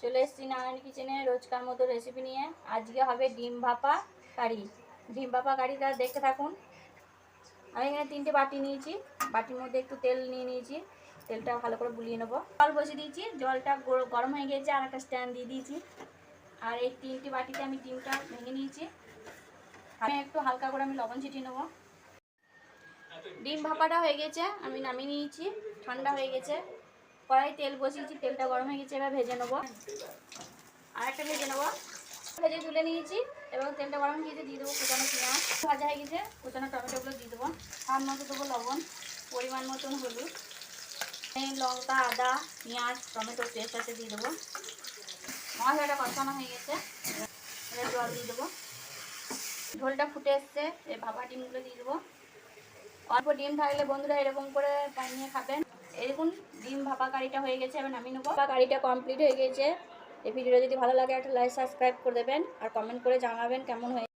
চলে এসেছি নারায়ণ কিচেনে রোজকার মতো রেসিপি নিয়ে। আজকে হবে ডিম ভাপা কারি। ডিম ভাপা কারিটা দেখতে থাকুন। আমি এখানে 3টে বাটি নিয়েছি, বাটির মধ্যে একটু তেল নিয়ে নিয়েছি, তেলটা ভালো করে বুলিয়ে নেবো। জল বসিয়ে দিয়েছি, জলটা গরম হয়ে গিয়েছে, আর একটা স্ট্যান্ড দিয়ে দিয়েছি। আর এই 3টে বাটিতে আমি ডিমটা ভেঙে নিয়েছি। আমি একটু হালকা করে আমি লবণ ছিটিয়ে নেবো। ডিম ভাপাটা হয়ে গেছে, আমি নামিয়ে নিয়েছি, ঠান্ডা হয়ে গেছে। কড়াই তেল বসিয়েছি, তেলটা গরম হয়ে গেছে, এবার ভেজে নেবো। আর একটা ভেজে নেবো, ভেজে তুলে নিয়েছি। এবং তেলটা গরম হয়ে গেছে, দিয়ে দেবো কুচানো পেঁয়াজ। ভাজা হয়ে গেছে, কুচানো টমেটোগুলো দিয়ে দেবো। স্বাদ মতো দেবো লবণ, পরিমাণ মতন হলুদ, লঙ্কা, আদা, পেঁয়াজ, টমেটো পেস্ট আছে দিয়ে দেবো। মশলাটা কষানো হয়ে গেছে, এবার জল দিয়ে দেবো। ঝোলটা ফুটে এসছে, এই ভাপা ডিমগুলো দিয়ে দেবো। অল্প ডিম থাকলে বন্ধুরা এরকম করে বানিয়ে খাবেন। এরকম ডিম ভাপা কারিটা হয়ে গেছে, এবার নামিয়ে নেবো। কারিটা কমপ্লিট হয়ে গেছে। এই ভিডিওটা যদি ভালো লাগে একটা লাইক সাবস্ক্রাইব করে দেবেন আর কমেন্ট করে জানাবেন কেমন হয়েছে।